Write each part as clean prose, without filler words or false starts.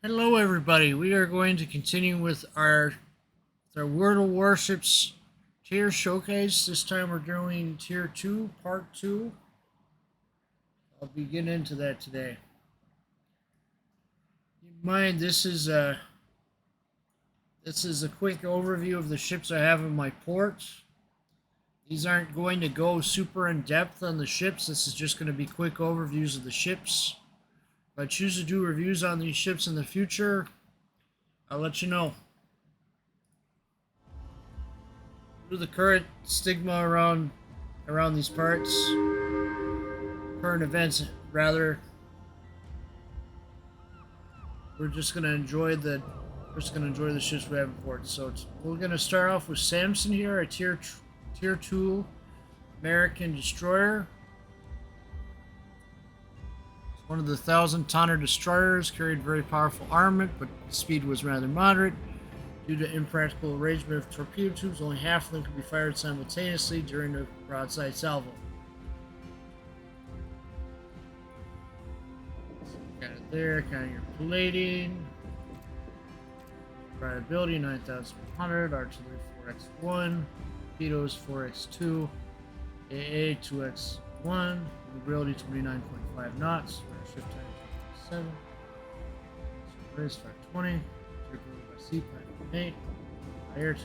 Hello everybody, we are going to continue with our World of Warships tier showcase. This time we're doing tier 2, part 2. I'll be getting into that today. Keep in mind this is a quick overview of the ships I have in my port. These aren't going to go super in depth on the ships. This is just going to be quick overviews of the ships. If I choose to do reviews on these ships in the future, I'll let you know. Due to the current stigma around these parts, current events rather, we're just gonna enjoy the ships we have in port. So we're gonna start off with Samson here, a tier 2 American destroyer. One of the 1,000-tonner destroyers, carried very powerful armament, but speed was rather moderate. Due to impractical arrangement of torpedo tubes, only half of them could be fired simultaneously during the broadside salvo. So kind of there, kind of your plating. Rideability 9,100, artillery 4x1, torpedoes 4x2, AA 2x1, mobility 29.5 knots. Shift time 7. Race 520. By sea 5.8. Air 2.4.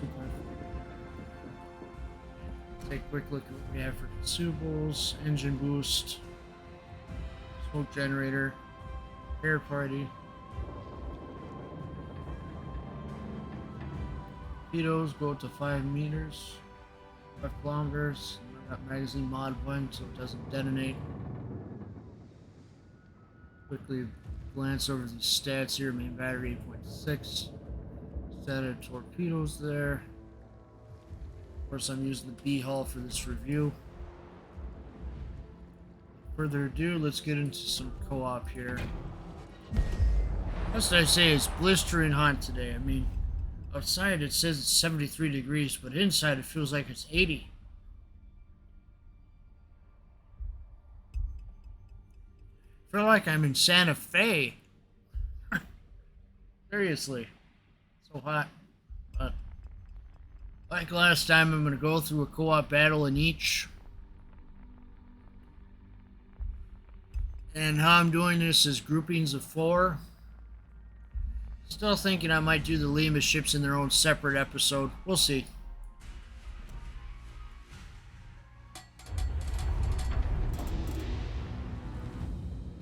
Take a quick look at what we have for consumables, engine boost, smoke generator, air party. Torpedoes go to 5 meters, 5 kilometers. I got magazine mod 1 so it doesn't detonate. Quickly glance over these stats here. Main battery 8.6. Set of torpedoes there. Of course, I'm using the B hull for this review. Further ado, let's get into some co-op here. What I say, it's blistering hot today. I mean, outside it says it's 73 degrees, but inside it feels like it's 80. I feel like I'm in Santa Fe. Seriously. So hot. But like last time, I'm going to go through a co-op battle in each. And how I'm doing this is groupings of 4. Still thinking I might do the Lima ships in their own separate episode. We'll see.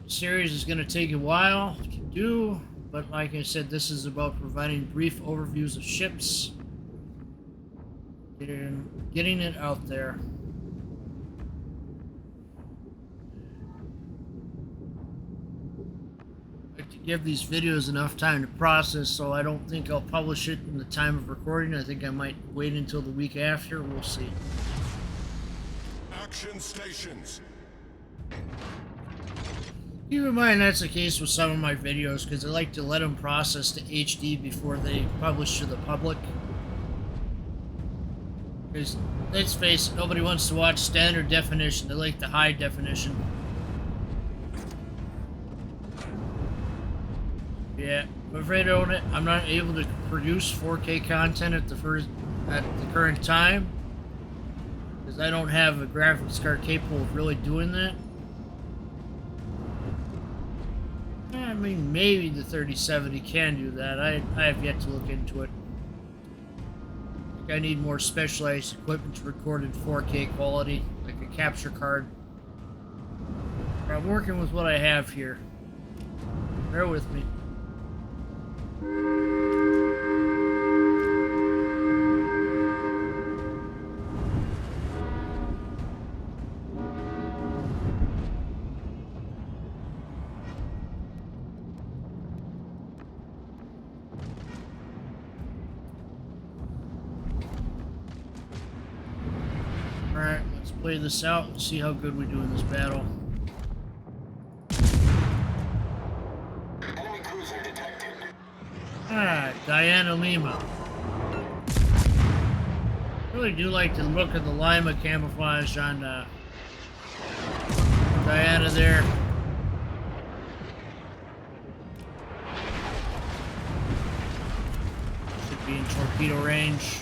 Series is going to take a while to do, but like I said, this is about providing brief overviews of ships, getting it out there. I like to give these videos enough time to process, so I don't think I'll publish it in the time of recording. I think I might wait until the week after. We'll see. Action stations. Keep in mind that's the case with some of my videos because I like to let them process to HD before they publish to the public. Because let's face it, nobody wants to watch standard definition. They like the high definition. Yeah, I'm afraid I'm not able to produce 4K content at the current time because I don't have a graphics card capable of really doing that. I mean, maybe the 3070 can do that. I have yet to look into it. I think I need more specialized equipment to record in 4K quality, like a capture card. But I'm working with what I have here. Bear with me. Alright, let's play this out and see how good we do in this battle. Enemy cruiser detected. Alright, Diana Lima. Really do like the look of the Lima camouflage on Diana there. Be in torpedo range.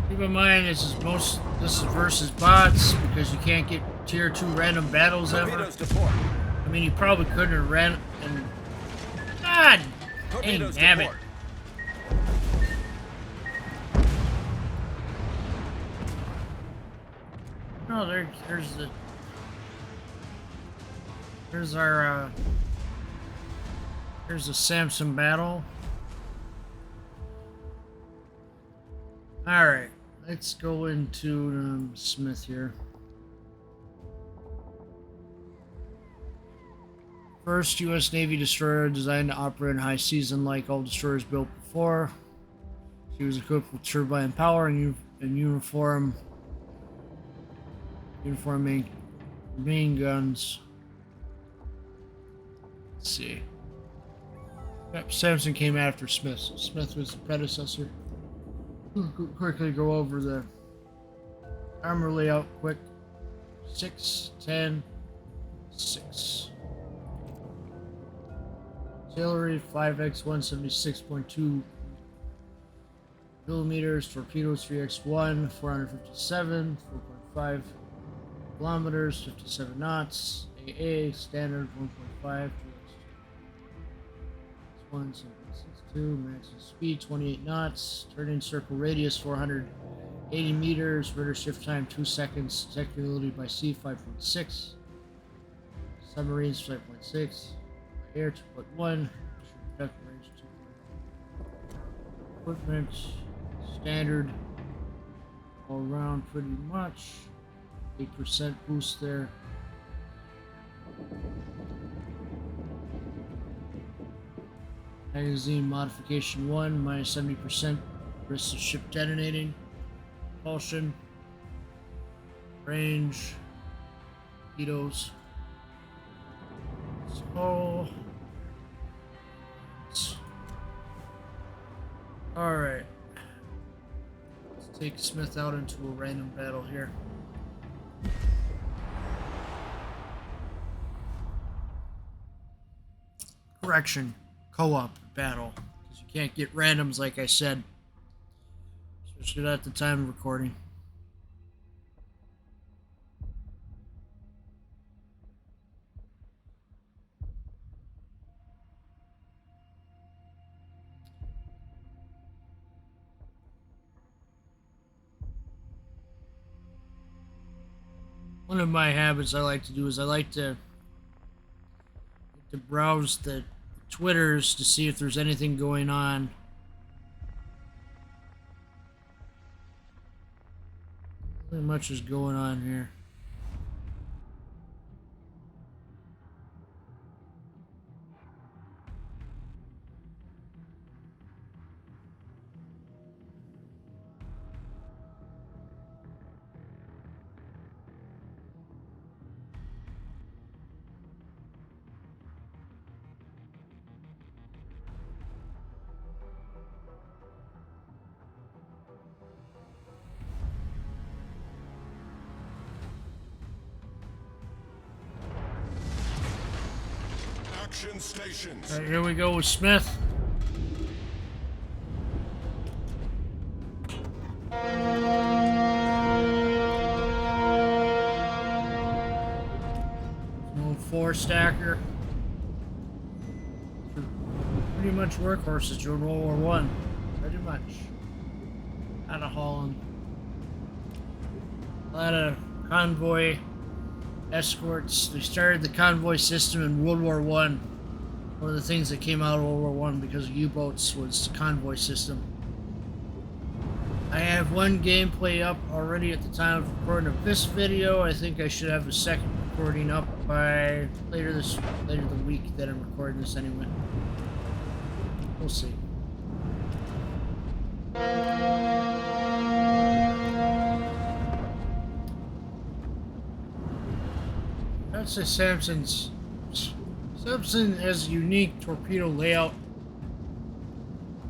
Keep in mind, this is versus bots because you can't get tier 2 random battles ever. I mean, you probably couldn't have ran and God dang, damn it. No, there's our there's a Samson battle. All right, let's go into Smith here. First U.S. Navy destroyer designed to operate in high seas, unlike all destroyers built before. She was equipped with turbine power and uniform main guns. Let's see. Yep, Samson came after Smith. So Smith was the predecessor. Quickly go over the armor layout quick. 6, 10, 6. Artillery 5x 176.2 millimeters. Torpedoes 3x1 457 4.5 kilometers 57 knots. AA standard 1.5 1 7.62 maximum speed 28 knots. Turning circle radius 480 meters. Rudder shift time 2 seconds. Detectability by sea 5.6. Submarines 5.6. Air 2.1. Range 2. Equipment standard all around pretty much. 8% boost there. Magazine modification 1 minus 70% risk of ship detonating. Propulsion. Range. Torpedoes. So, alright. Let's take Smith out into a random battle here. Correction. Co-op battle. Because you can't get randoms like I said. Especially at the time of recording. One of my habits I like to do is I like to browse the Twitters to see if there's anything going on. Not much is going on here. Stations. All right, here we go with Smith. No 4-stacker. Pretty much workhorses during World War One. Pretty much. Out of Holland. A lot of convoy escorts. They started the convoy system in World War One. One of the things that came out of World War One because of U-boats was the convoy system. I have one gameplay up already at the time of recording of this video. I think I should have a second recording up by later the week that I'm recording this anyway. We'll see. I'd say Samson has a unique torpedo layout.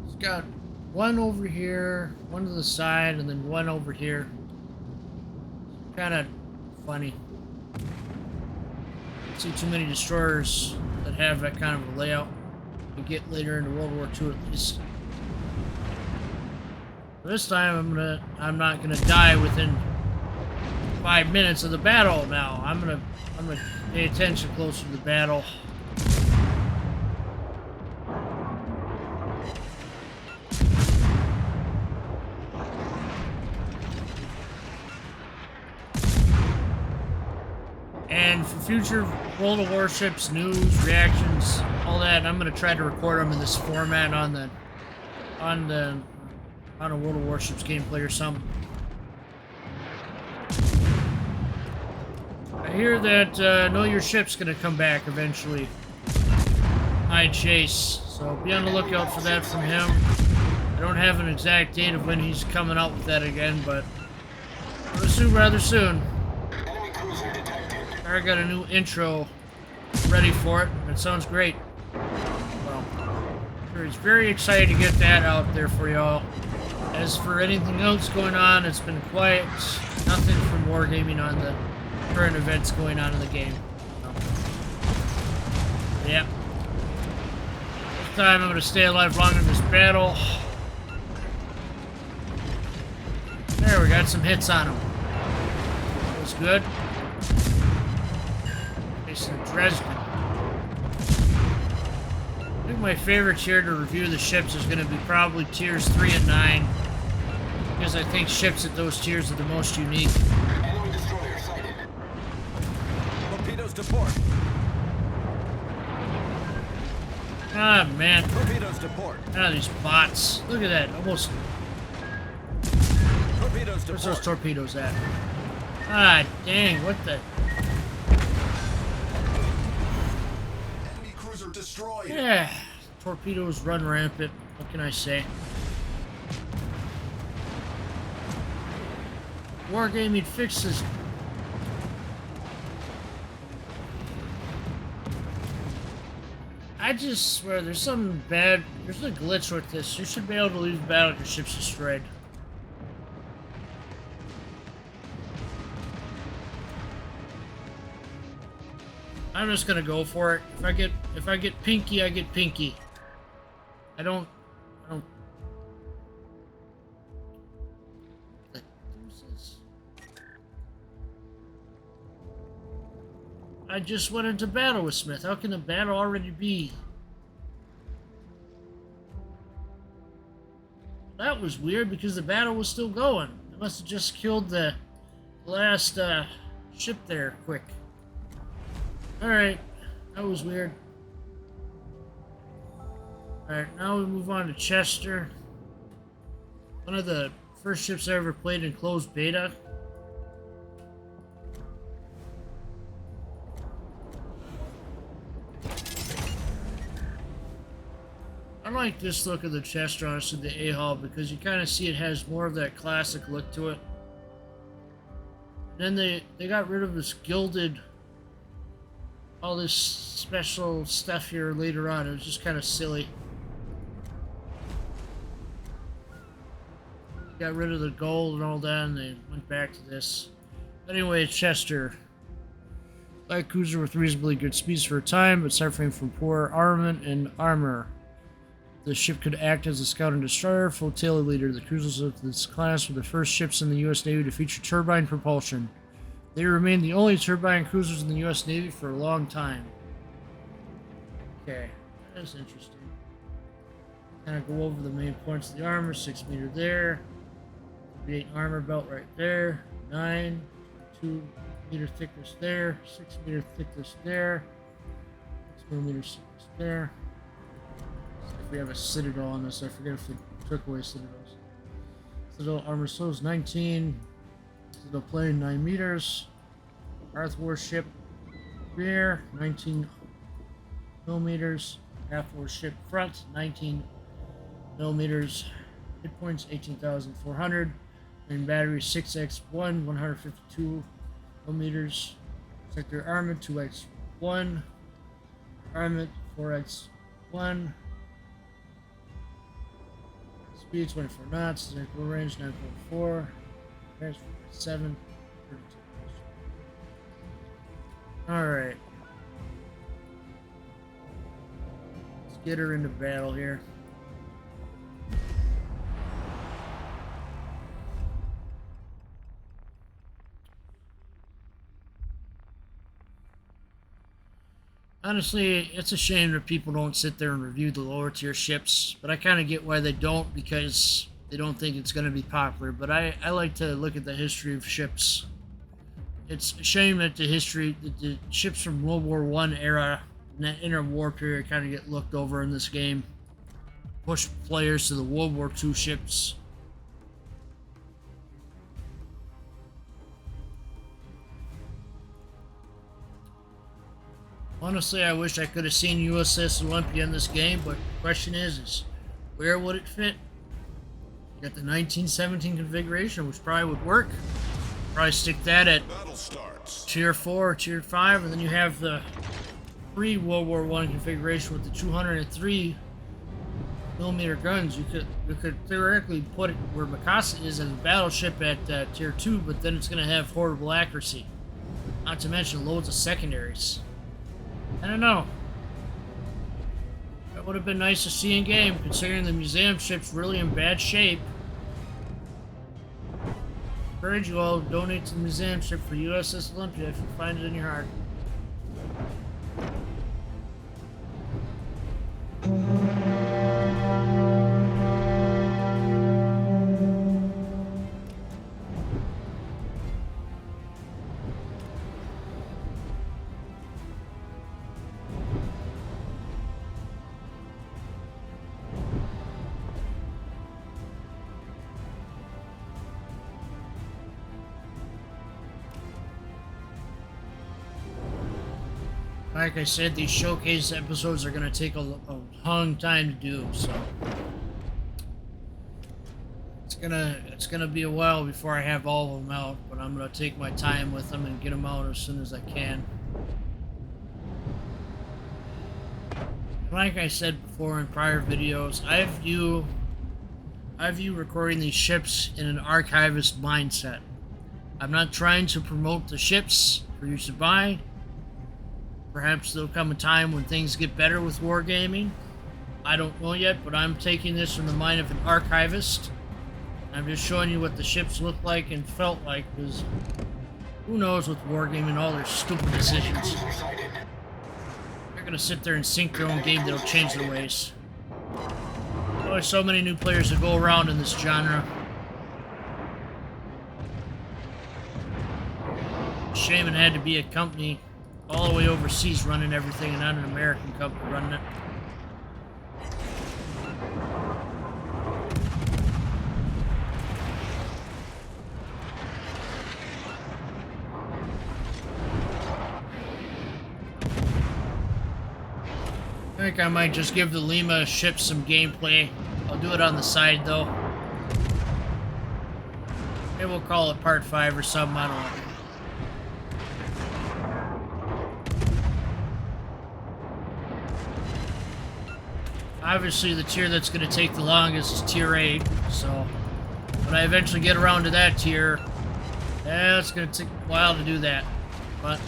It's got one over here, one to the side, and then one over here. kind of funny. I see too many destroyers that have that kind of a layout. We get later into World War II at least. This time I'm not gonna die within 5 minutes of the battle now. I'm gonna pay attention closer to the battle. And for future World of Warships news, reactions, all that, I'm gonna try to record them in this format on a World of Warships gameplay or something. I hear that Know Your Ship's gonna come back eventually. Chase, so be on the lookout for that from him. I don't have an exact date of when he's coming out with that again, but rather soon. I got a new intro ready for it. It sounds great. Well, sure, he's very excited to get that out there for y'all. As for anything else going on, it's been quiet. Nothing from wargaming on the current events going on in the game. So, yeah. This time I'm going to stay alive longer in this battle. There, we got some hits on him. That was good. Facing Dresden. I think my favorite tier to review the ships is going to be probably tiers 3 and 9. Because I think ships at those tiers are the most unique. Enemy destroyer sighted. Torpedoes to port. Ah, man. Torpedoes to port. Ah, these bots. Look at that. Almost. Torpedoes to Where's port. those torpedoes at? Ah, dang. What the? Enemy cruiser destroyed. Yeah. Torpedoes run rampant. What can I say? Wargaming fixes. I just swear there's something bad. There's a glitch with this. You should be able to leave the battle if your ship's destroyed. I'm just gonna go for it. If I get pinky, I get pinky. I don't. I just went into battle with Smith. How can the battle already be? That was weird because the battle was still going. They must have just killed the last ship there quick. Alright, that was weird. Alright, now we move on to Chester. One of the first ships I ever played in closed beta. I like this look of the Chester, honestly, the A-Hull, because you kind of see it has more of that classic look to it. Then they got rid of this gilded, all this special stuff here later on. It was just kind of silly. Got rid of the gold and all that, and they went back to this. Anyway, Chester. Light cruiser with reasonably good speeds for a time, but suffering from poor armament and armor. The ship could act as a scout and destroyer, flotilla leader. The cruisers of this class were the first ships in the U.S. Navy to feature turbine propulsion. They remained the only turbine cruisers in the U.S. Navy for a long time. Okay, that's interesting. Kind of go over the main points of the armor. 6 meter there. 38 armor belt right there. 9. 2 meter thickness there. 6 meter thickness there. 6 millimeter thickness there. If we have a Citadel on this, I forget if they took away Citadels. Citadel armor slows 19. Citadel plane 9 meters. Earth warship rear 19 millimeters. Half warship front 19 millimeters. Hit points 18,400. Main battery 6x1 152 millimeters. Sector armament 2x1. Armament 4x1. Speed 24 knots, circle range 9.4, range 7, 32 Alright. Let's get her into battle here. Honestly, it's a shame that people don't sit there and review the lower tier ships, but I kind of get why they don't, because they don't think it's going to be popular. But I like to look at the history of ships. It's a shame that the ships from World War I era and that interwar period kind of get looked over in this game. Push players to the World War II ships. Honestly, I wish I could have seen USS Olympia in this game, but the question is where would it fit? You got the 1917 configuration, which probably would work. Probably stick that at Tier 4 or Tier 5, and then you have the pre-World War I configuration with the 203 millimeter guns. You could theoretically put it where Mikasa is as a battleship at Tier 2, but then it's going to have horrible accuracy. Not to mention loads of secondaries. I don't know. That would have been nice to see in game, considering the museum ship's really in bad shape. Encourage you all to donate to the museum ship for USS Olympia if you find it in your heart. Like I said, these showcase episodes are going to take a long time to do, so it's gonna be a while before I have all of them out. But I'm gonna take my time with them and get them out as soon as I can. Like I said before in prior videos, I view recording these ships in an archivist mindset. I'm not trying to promote the ships for you to buy. Perhaps there'll come a time when things get better with wargaming. I don't know yet, but I'm taking this from the mind of an archivist. I'm just showing you what the ships looked like and felt like, because who knows with wargaming, all their stupid decisions. They're gonna sit there and sink their own game that'll change their ways. There's so many new players that go around in this genre. Shame it had to be a company all the way overseas running everything and not an American company running it. I think I might just give the Lima ship some gameplay. I'll do it on the side though. Maybe we'll call it part 5 or something, I don't know. Obviously, the tier that's going to take the longest is Tier 8, so when I eventually get around to that tier, it's going to take a while to do that. But,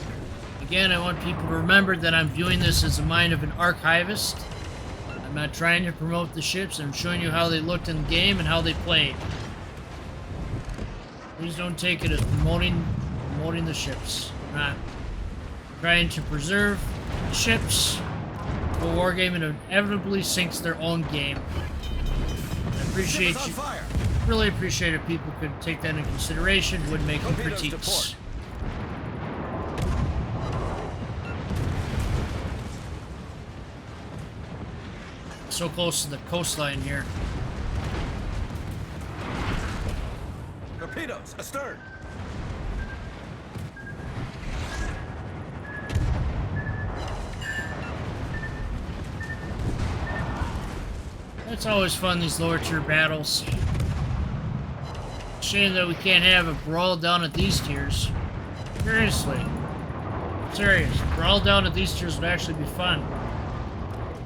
again, I want people to remember that I'm viewing this as the mind of an archivist. I'm not trying to promote the ships, I'm showing you how they looked in the game and how they played. Please don't take it as promoting the ships. I'm not trying to preserve the ships. The wargaming inevitably sinks their own game. I appreciate you. Really appreciate if people could take that into consideration when making critiques. So close to the coastline here. Torpedoes astern. It's always fun, these lower tier battles. Shame that we can't have a brawl down at these tiers. Seriously. Serious. Brawl down at these tiers would actually be fun.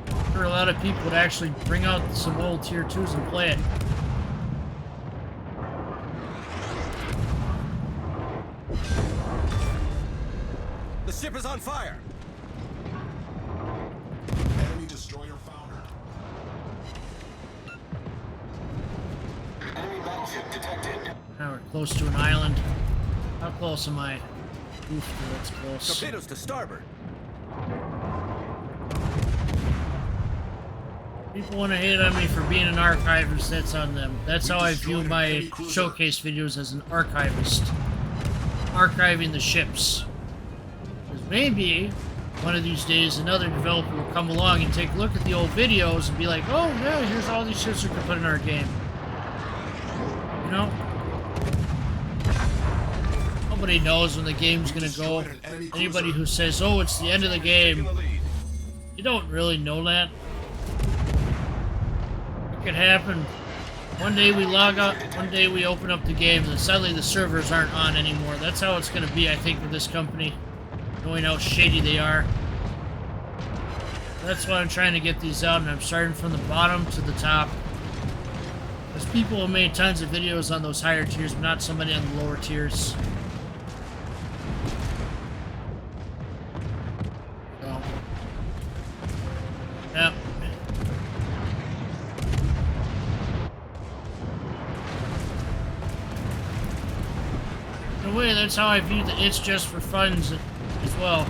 I'm sure a lot of people would actually bring out some old tier 2s and play it. ship is on fire. Enemy destroyer foundered. Enemy battleship detected. Now we're close to an island. How close am I? Oof, that's close. Torpedoes to starboard. People want to hate on me for being an archivist, that's on them. That's how I view my showcase videos, as an archivist. Archiving the ships. Because maybe, one of these days, another developer will come along and take a look at the old videos and be like, oh yeah, here's all these ships we can put in our game. You know? Nobody knows when the game's gonna go. Anybody who says, oh, it's the end of the game, you don't really know that. It could happen. One day we log out, one day we open up the game, and then suddenly the servers aren't on anymore. That's how it's going to be, I think, with this company, knowing how shady they are. That's why I'm trying to get these out, and I'm starting from the bottom to the top. Because people have made tons of videos on those higher tiers, but not so many on the lower tiers. So, yeah. In a way, that's how I view the It's Just for Funds as well.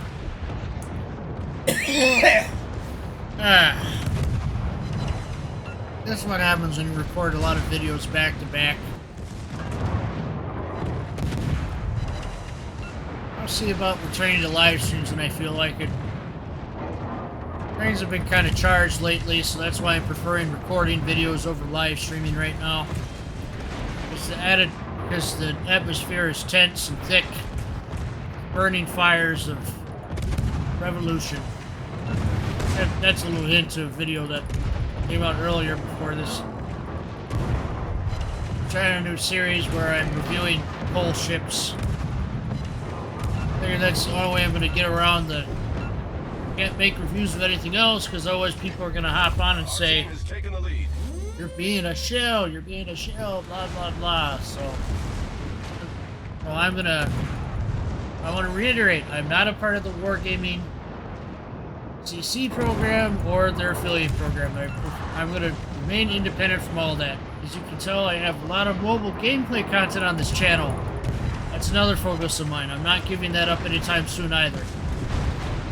That's what happens when you record a lot of videos back to back. I'll see about returning to live streams when I feel like it. Things have been kind of charged lately, so that's why I'm preferring recording videos over live streaming right now. Because the atmosphere is tense and thick, burning fires of revolution. That's a little hint to a video that came out earlier before this. I'm trying a new series where I'm reviewing coal ships. I figure that's the only way I'm going to get around the... Can't make reviews of anything else, because otherwise people are going to hop on and say, you're being a shell, blah, blah, blah. So, well, I want to reiterate, I'm not a part of the Wargaming CC program or their affiliate program. I'm going to remain independent from all that. As you can tell, I have a lot of mobile gameplay content on this channel. That's another focus of mine. I'm not giving that up anytime soon either.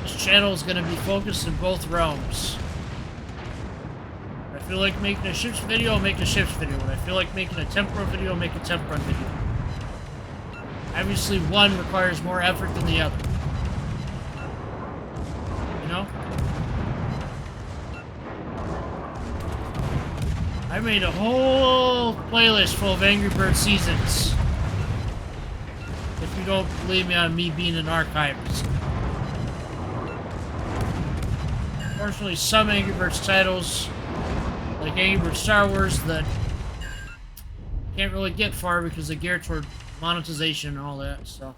This channel is going to be focused in both realms. When I feel like making a ships video, I'll make a ships video. When I feel like making a temp run video, I'll make a temp run video. Obviously, one requires more effort than the other. You know? I made a whole playlist full of Angry Birds seasons. If you don't believe me on me being an archivist. Unfortunately, some Angry Birds titles, like Angry Birds Star Wars, that can't really get far because they gear toward monetization and all that, so,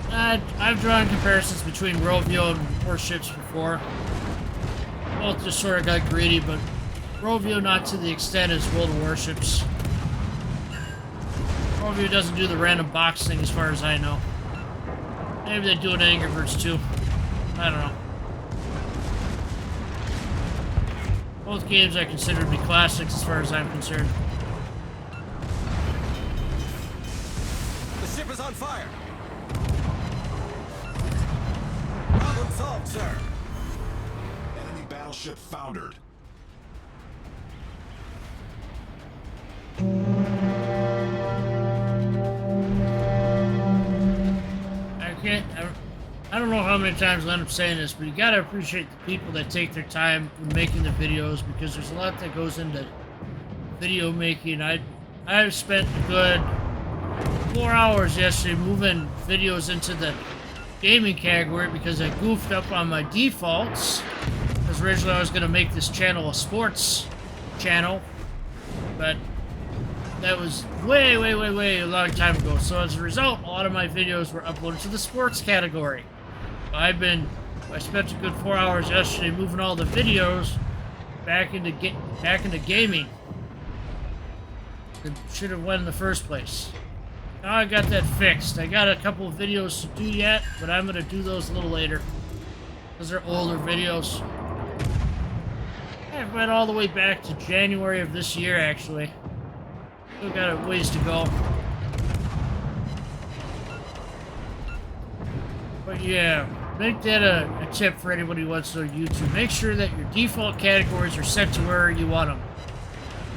yeah. I've drawn comparisons between Rovio and Warships before. Both just sort of got greedy, but Rovio not to the extent as World of Warships. Rovio doesn't do the random box thing as far as I know. Maybe they do it in Angry Birds too. I don't know. Both games I consider to be classics as far as I'm concerned. The ship is on fire. Problem solved, sir. Enemy battleship foundered. I don't know how many times I'll end up saying this, but you gotta appreciate the people that take their time when making the videos, because there's a lot that goes into video making. I've spent a good 4 hours yesterday moving videos into the gaming category because I goofed up on my defaults. Because originally I was gonna make this channel a sports channel, but that was way a long time ago. So as a result, a lot of my videos were uploaded to the sports category. I spent a good 4 hours yesterday moving all the videos back into gaming. It should have went in the first place. Now I got that fixed. I got a couple of videos to do yet, but I'm going to do those a little later. Because they're older videos. I've went all the way back to January of this year, actually. Still got a ways to go. But yeah, make that a tip for anybody who wants to learn YouTube. Make sure that your default categories are set to where you want them.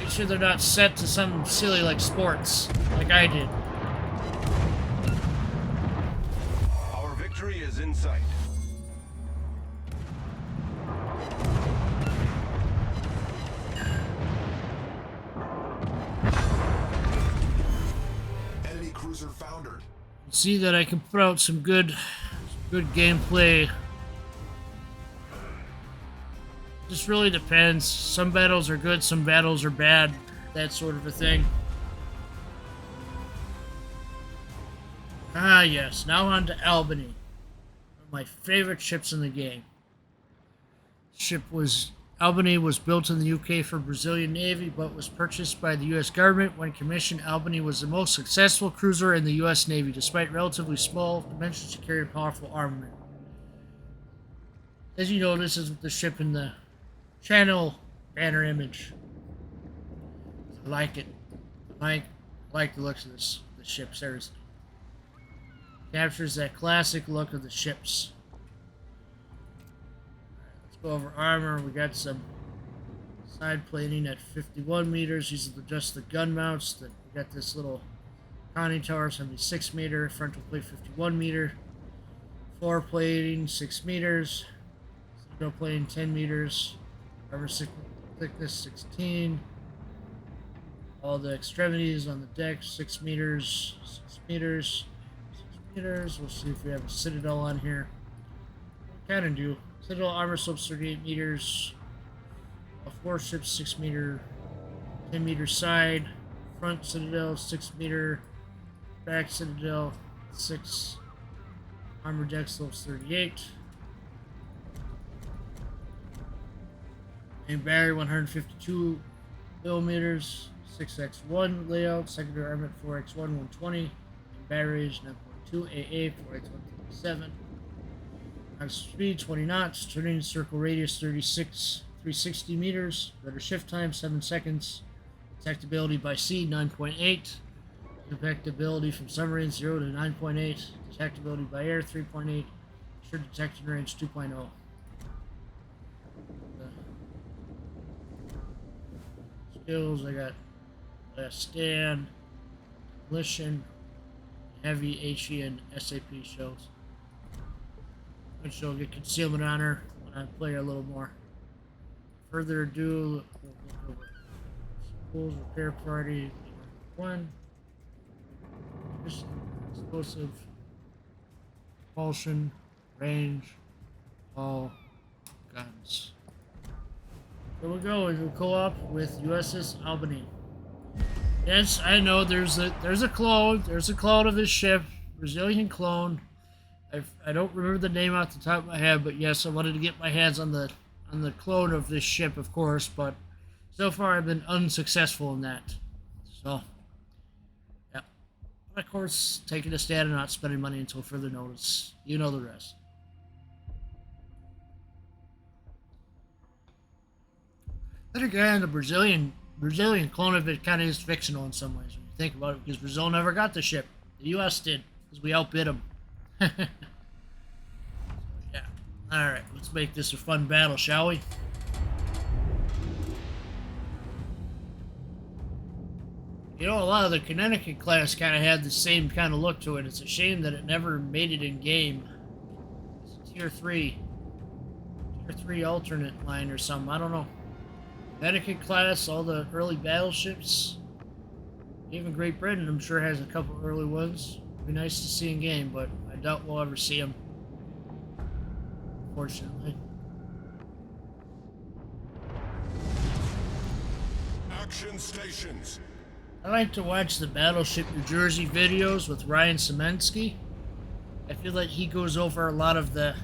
Make sure they're not set to something silly like sports, like I did. Our victory is in sight. Enemy cruiser foundered. See that I can put out some good gameplay. Just really depends. Some battles are good, some battles are bad, that sort of a thing. Ah yes, now on to Albany. One of my favorite ships in the game. Albany was built in the UK for Brazilian Navy, but was purchased by the US government. When commissioned, Albany was the most successful cruiser in the US Navy, despite relatively small dimensions to carry powerful armament. As you know, this is the ship in the channel banner image. I like it. I like the looks of the ship, seriously. Captures that classic look of the ships. Go over armor. We got some side plating at 51 meters. These are just the gun mounts. We got this little conning tower, 76 meter. Frontal plate 51 meter. Floor plating 6 meters. Citadel plating 10 meters. Armor thickness 16. All the extremities on the deck 6 meters. 6 meters. 6 meters. We'll see if we have a citadel on here. We kind of do. Citadel armor slopes 38 meters. Warships 6 meter, 10 meter side. Front citadel 6 meter. Back citadel 6. Armor deck slopes 38. Main battery 152 millimeters. 6x1 layout. Secondary armament 4x1 120. Main batteries 9.2 AA 4x137. Max speed 20 knots, turning circle radius 360 meters, rudder shift time 7 seconds, detectability by sea 9.8, detectability from submarine 0 to 9.8, detectability by air 3.8, assured detection range 2.0. Skills, I got last stand, demolition, heavy HE and SAP shells. Which will get concealment on her when I play her a little more. Further ado, we'll look over schools, repair party, 1. Explosive, propulsion, range, all guns. Here we go, and we'll co-op with USS Albany. Yes, I know there's a clone. There's a clone of this ship, Brazilian clone. I don't remember the name off the top of my head, but yes, I wanted to get my hands on the clone of this ship, of course, but so far I've been unsuccessful in that. So, yeah. But of course, taking a stand and not spending money until further notice. You know the rest. Then again, the Brazilian clone of it kind of is fictional in some ways when you think about it, because Brazil never got the ship. The U.S. did, because we outbid them. Yeah. Alright, let's make this a fun battle, shall we? You know, a lot of the Connecticut class kind of had the same kind of look to it. It's a shame that it never made it in game. It's a Tier 3 alternate line or something. I don't know. Connecticut class, all the early battleships. Even Great Britain, I'm sure, has a couple early ones. It'd be nice to see in game, but I doubt we'll ever see them. Unfortunately. Action stations. I like to watch the Battleship New Jersey videos with Ryan Semensky. I feel like he goes over a lot of the...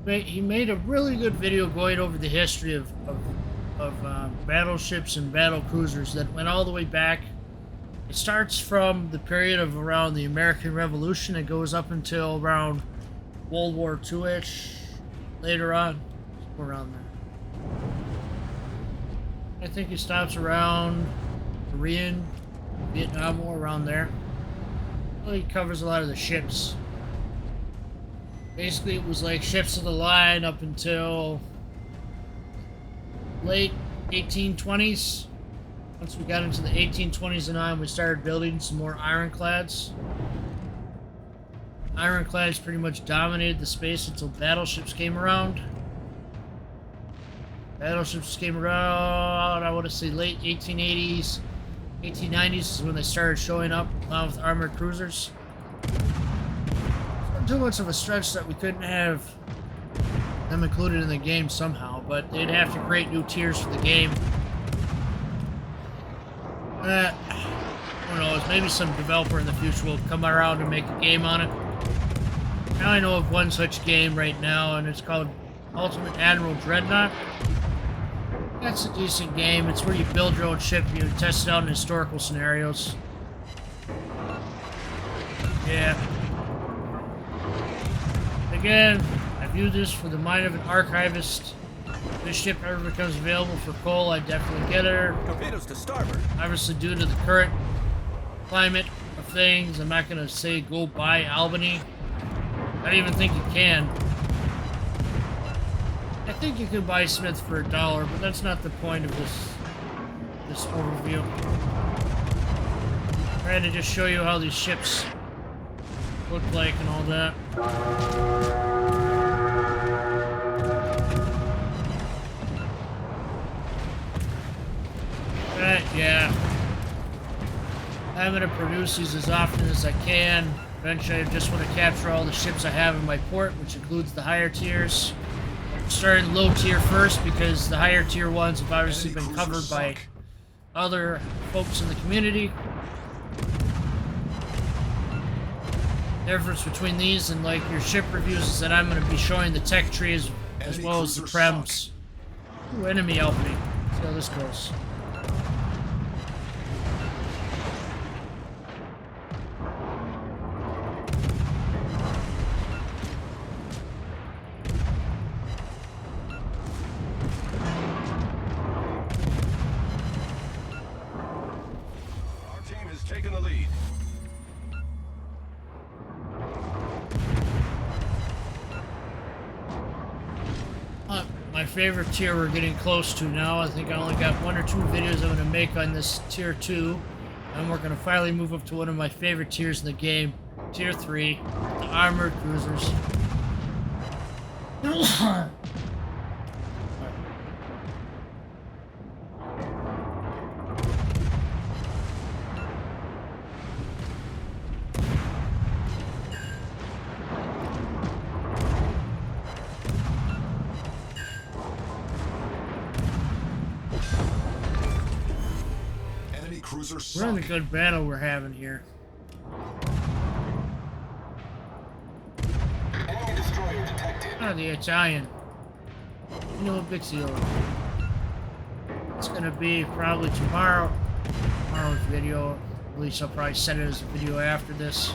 He made a really good video going over the history of battleships and battle cruisers that went all the way back It starts from the period of around the American Revolution. It goes up until around World War II-ish. Later on, around there. I think it stops around Korean, Vietnam War, around there. Well, he covers a lot of the ships. Basically, it was like ships of the line up until late 1820s. Once we got into the 1820s and on, we started building some more ironclads. Ironclads pretty much dominated the space until battleships came around. Battleships came around, I want to say late 1880s, 1890s is when they started showing up along with armored cruisers. Not too much of a stretch that we couldn't have them included in the game somehow, but they'd have to create new tiers for the game. Who knows, maybe some developer in the future will come around and make a game on it. Now I know of one such game right now, and it's called Ultimate Admiral Dreadnought. That's a decent game. It's where you build your own ship and you test it out in historical scenarios. Yeah. Again, I view this for the mind of an archivist. If this ship ever becomes available for coal, I'd definitely get her. Torpedoes to starboard. Obviously, due to the current climate of things, I'm not going to say go buy Albany. I don't even think you can. I think you can buy Smith for $1, but that's not the point of this overview. I'm trying to just show you how these ships look like and all that. But yeah, I'm gonna produce these as often as I can. Eventually, I just want to capture all the ships I have in my port, which includes the higher tiers. Starting low tier first because the higher tier ones have obviously been covered by other folks in the community. The difference between these and like your ship reviews is that I'm going to be showing the tech tree as well as the prems. Ooh, enemy Albany. See how this goes. Taking the lead. My favorite tier we're getting close to now. I think I only got 1 or 2 videos I'm going to make on this tier 2. And we're going to finally move up to one of my favorite tiers in the game. Tier 3. The armored cruisers. Cruiser We're in a good battle we're having here. Enemy destroyer detected. Oh, the Italian. You know, big deal. It's gonna be probably tomorrow's video. At least I'll probably set it as a video after this.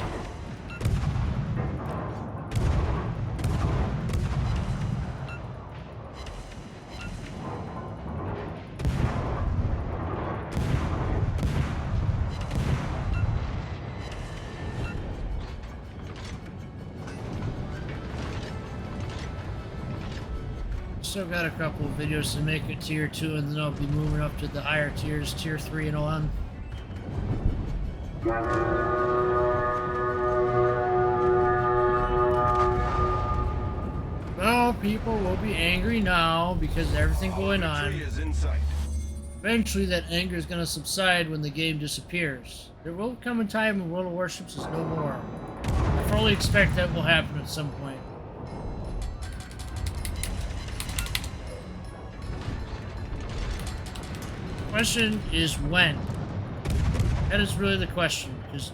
Still got a couple of videos to make it tier 2, and then I'll be moving up to the higher tiers, tier 3 and on. Well, people will be angry now because of everything going on. Eventually that anger is going to subside when the game disappears. There will come a time when World of Warships is no more. I fully expect that will happen at some point. The question is when. That is really the question, because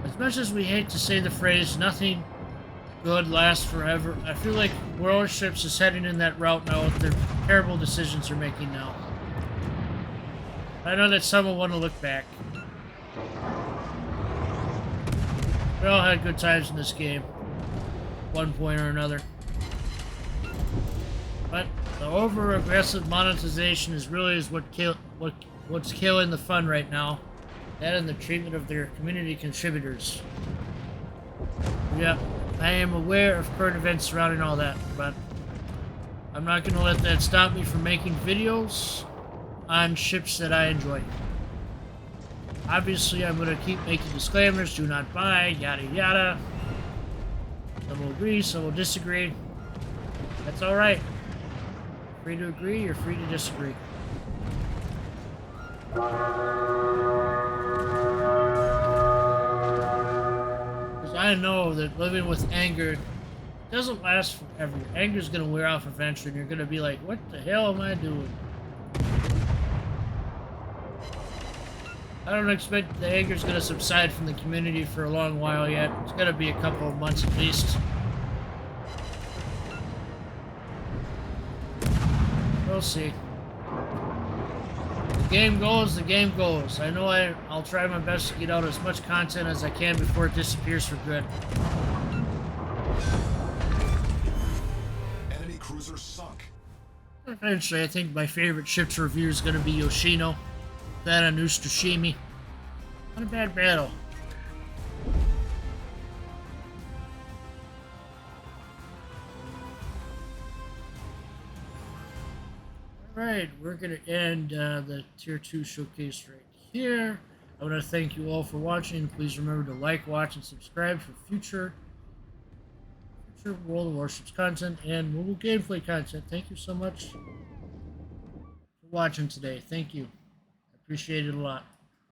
as much as we hate to say the phrase, nothing good lasts forever, I feel like Warships is heading in that route now with their terrible decisions they're making now. I know that some will want to look back. We all had good times in this game, one point or another. But the over-aggressive monetization is really what's killing the fun right now. That and the treatment of their community contributors. Yeah, I am aware of current events surrounding all that, but I'm not going to let that stop me from making videos on ships that I enjoy. Obviously, I'm going to keep making disclaimers, do not buy, yada yada. Some will agree, some will disagree. That's alright. Free to agree, you're free to disagree. Because I know that living with anger doesn't last forever. Anger's going to wear off eventually, and you're going to be like, what the hell am I doing? I don't expect the anger's going to subside from the community for a long while yet. It's going to be a couple of months at least. We'll see. The game goes, the game goes. I know I'll try my best to get out as much content as I can before it disappears for good. Enemy cruiser sunk. Eventually, I think my favorite ship to review is going to be Yoshino. That and Ustoshimi. Not a bad battle. Alright, we're going to end the Tier 2 showcase right here. I want to thank you all for watching. Please remember to like, watch, and subscribe for future World of Warships content and mobile gameplay content. Thank you so much for watching today. Thank you. I appreciate it a lot.